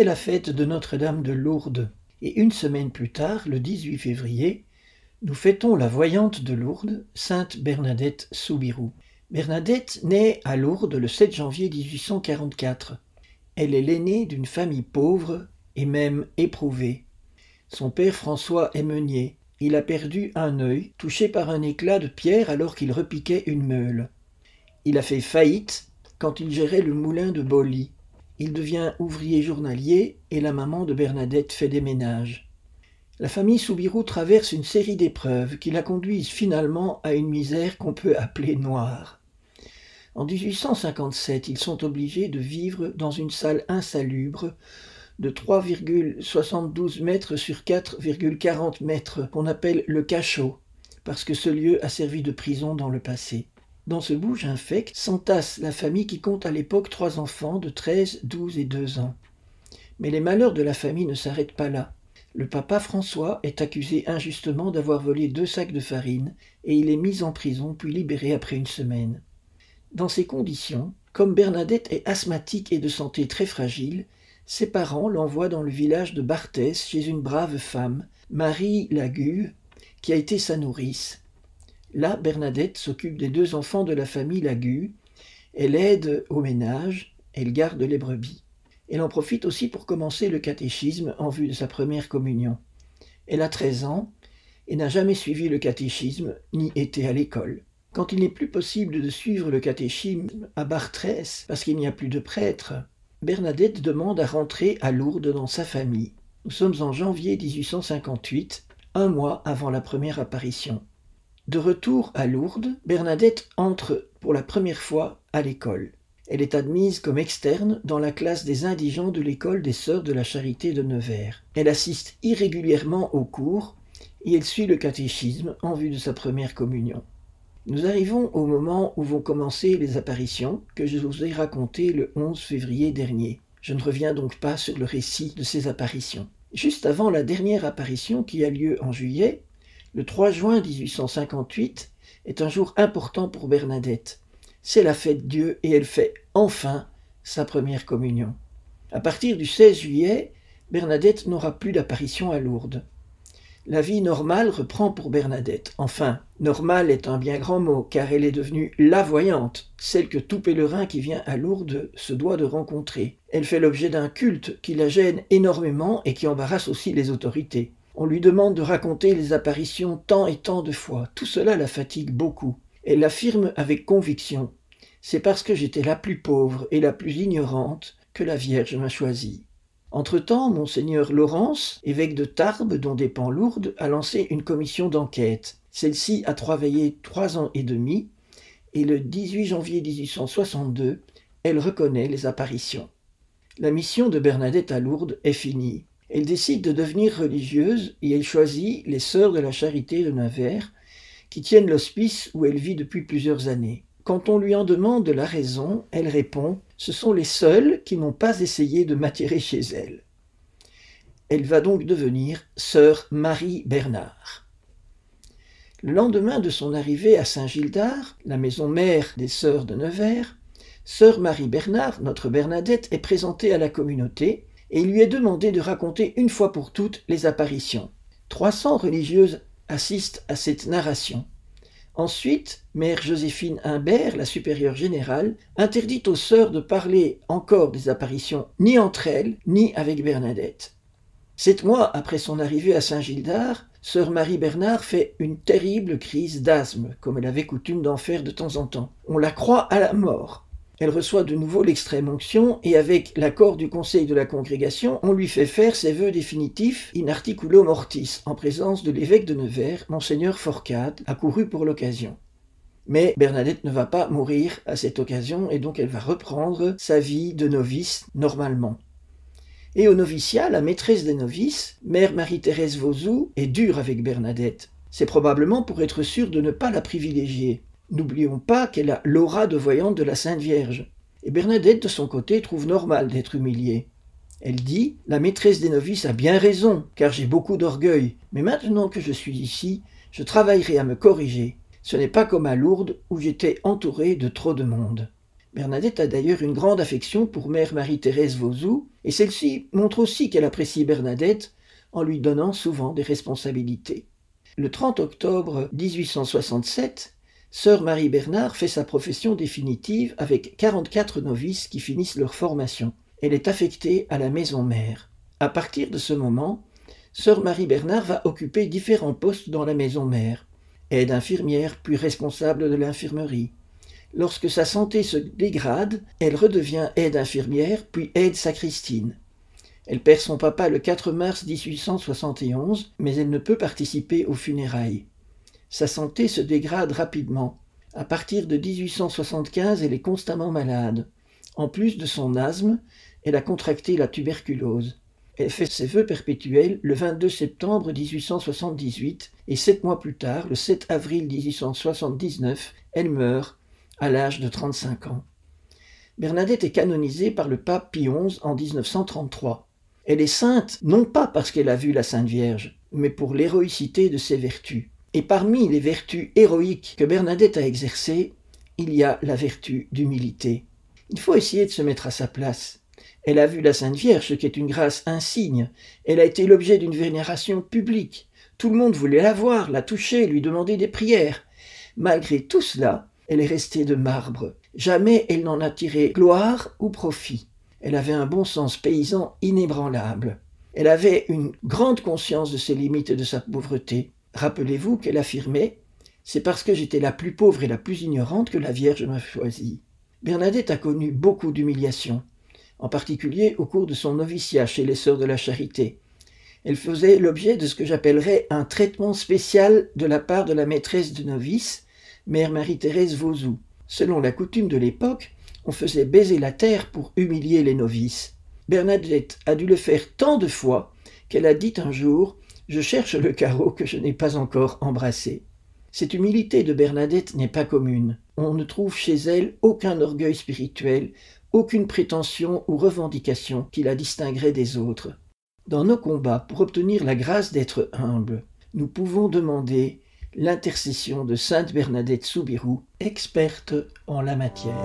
la fête de Notre-Dame de Lourdes, et une semaine plus tard, le 18 février, nous fêtons la voyante de Lourdes, sainte Bernadette Soubirous. Bernadette naît à Lourdes le 7 janvier 1844. Elle est l'aînée d'une famille pauvre et même éprouvée. Son père François est meunier. Il a perdu un œil, touché par un éclat de pierre alors qu'il repiquait une meule. Il a fait faillite quand il gérait le moulin de Boly. Il devient ouvrier journalier et la maman de Bernadette fait des ménages. La famille Soubirous traverse une série d'épreuves qui la conduisent finalement à une misère qu'on peut appeler noire. En 1857, ils sont obligés de vivre dans une salle insalubre de 3,72 mètres sur 4,40 mètres qu'on appelle le cachot, parce que ce lieu a servi de prison dans le passé. Dans ce bouge infect s'entasse la famille qui compte à l'époque 3 enfants de 13, 12 et 2 ans. Mais les malheurs de la famille ne s'arrêtent pas là. Le papa François est accusé injustement d'avoir volé 2 sacs de farine et il est mis en prison puis libéré après une semaine. Dans ces conditions, comme Bernadette est asthmatique et de santé très fragile, ses parents l'envoient dans le village de Barthès chez une brave femme, Marie Lague, qui a été sa nourrice. Là, Bernadette s'occupe des 2 enfants de la famille Lague, elle aide au ménage, elle garde les brebis. Elle en profite aussi pour commencer le catéchisme en vue de sa première communion. Elle a 13 ans et n'a jamais suivi le catéchisme ni été à l'école. Quand il n'est plus possible de suivre le catéchisme à Barthès parce qu'il n'y a plus de prêtre, Bernadette demande à rentrer à Lourdes dans sa famille. Nous sommes en janvier 1858, 1 mois avant la première apparition. De retour à Lourdes, Bernadette entre pour la première fois à l'école. Elle est admise comme externe dans la classe des indigents de l'école des Sœurs de la Charité de Nevers. Elle assiste irrégulièrement aux cours et elle suit le catéchisme en vue de sa première communion. Nous arrivons au moment où vont commencer les apparitions que je vous ai racontées le 11 février dernier. Je ne reviens donc pas sur le récit de ces apparitions. Juste avant la dernière apparition qui a lieu en juillet, le 3 juin 1858 est un jour important pour Bernadette. C'est la fête Dieu et elle fait enfin sa première communion. À partir du 16 juillet, Bernadette n'aura plus d'apparition à Lourdes. La vie normale reprend pour Bernadette. Enfin, normale est un bien grand mot, car elle est devenue la voyante, celle que tout pèlerin qui vient à Lourdes se doit de rencontrer. Elle fait l'objet d'un culte qui la gêne énormément et qui embarrasse aussi les autorités. On lui demande de raconter les apparitions tant et tant de fois. Tout cela la fatigue beaucoup. Elle l'affirme avec conviction. C'est parce que j'étais la plus pauvre et la plus ignorante que la Vierge m'a choisie. Entre-temps, Monseigneur Laurence, évêque de Tarbes, dont dépend Lourdes, a lancé une commission d'enquête. Celle-ci a travaillé 3 ans et demi, et le 18 janvier 1862, elle reconnaît les apparitions. La mission de Bernadette à Lourdes est finie. Elle décide de devenir religieuse et elle choisit les Sœurs de la Charité de Nevers, qui tiennent l'hospice où elle vit depuis plusieurs années. Quand on lui en demande la raison, elle répond « Ce sont les seules qui n'ont pas essayé de m'attirer chez elle ». Elle va donc devenir Sœur Marie Bernard. Le lendemain de son arrivée à Saint-Gildard, la maison mère des Sœurs de Nevers, Sœur Marie Bernard, notre Bernadette, est présentée à la communauté et il lui est demandé de raconter une fois pour toutes les apparitions. 300 religieuses assistent à cette narration. Ensuite, Mère Joséphine Imbert, la supérieure générale, interdit aux sœurs de parler encore des apparitions ni entre elles, ni avec Bernadette. 7 mois après son arrivée à Saint-Gildard, Sœur Marie Bernard fait une terrible crise d'asthme, comme elle avait coutume d'en faire de temps en temps. On la croit à la mort. Elle reçoit de nouveau l'extrême-onction et avec l'accord du conseil de la congrégation, on lui fait faire ses vœux définitifs in articulo mortis, en présence de l'évêque de Nevers, Monseigneur Forcade, accouru pour l'occasion. Mais Bernadette ne va pas mourir à cette occasion et donc elle va reprendre sa vie de novice normalement. Et au noviciat, la maîtresse des novices, Mère Marie-Thérèse Vauzou, est dure avec Bernadette. C'est probablement pour être sûre de ne pas la privilégier. N'oublions pas qu'elle a l'aura de voyante de la Sainte Vierge. Et Bernadette, de son côté, trouve normal d'être humiliée. Elle dit « La maîtresse des novices a bien raison, car j'ai beaucoup d'orgueil. Mais maintenant que je suis ici, je travaillerai à me corriger. Ce n'est pas comme à Lourdes, où j'étais entourée de trop de monde. » Bernadette a d'ailleurs une grande affection pour mère Marie-Thérèse Vauzou, et celle-ci montre aussi qu'elle apprécie Bernadette en lui donnant souvent des responsabilités. Le 30 octobre 1867, sœur Marie Bernard fait sa profession définitive avec 44 novices qui finissent leur formation. Elle est affectée à la maison mère. À partir de ce moment, sœur Marie Bernard va occuper différents postes dans la maison mère. Aide infirmière, puis responsable de l'infirmerie. Lorsque sa santé se dégrade, elle redevient aide infirmière, puis aide sacristine. Elle perd son papa le 4 mars 1871, mais elle ne peut participer aux funérailles. Sa santé se dégrade rapidement. À partir de 1875, elle est constamment malade. En plus de son asthme, elle a contracté la tuberculose. Elle fait ses vœux perpétuels le 22 septembre 1878 et 7 mois plus tard, le 7 avril 1879, elle meurt à l'âge de 35 ans. Bernadette est canonisée par le pape Pie XI en 1933. Elle est sainte non pas parce qu'elle a vu la Sainte Vierge, mais pour l'héroïcité de ses vertus. Et parmi les vertus héroïques que Bernadette a exercées, il y a la vertu d'humilité. Il faut essayer de se mettre à sa place. Elle a vu la Sainte Vierge, ce qui est une grâce insigne. Elle a été l'objet d'une vénération publique. Tout le monde voulait la voir, la toucher, lui demander des prières. Malgré tout cela, elle est restée de marbre. Jamais elle n'en a tiré gloire ou profit. Elle avait un bon sens paysan inébranlable. Elle avait une grande conscience de ses limites et de sa pauvreté. Rappelez-vous qu'elle affirmait « C'est parce que j'étais la plus pauvre et la plus ignorante que la Vierge m'a choisie ». Bernadette a connu beaucoup d'humiliations, en particulier au cours de son noviciat chez les Sœurs de la Charité. Elle faisait l'objet de ce que j'appellerais un traitement spécial de la part de la maîtresse de novice, mère Marie-Thérèse Vauzou. Selon la coutume de l'époque, on faisait baiser la terre pour humilier les novices. Bernadette a dû le faire tant de fois qu'elle a dit un jour « Je cherche le carreau que je n'ai pas encore embrassé ». Cette humilité de Bernadette n'est pas commune. On ne trouve chez elle aucun orgueil spirituel, aucune prétention ou revendication qui la distinguerait des autres. Dans nos combats pour obtenir la grâce d'être humble, nous pouvons demander l'intercession de sainte Bernadette Soubirous, experte en la matière.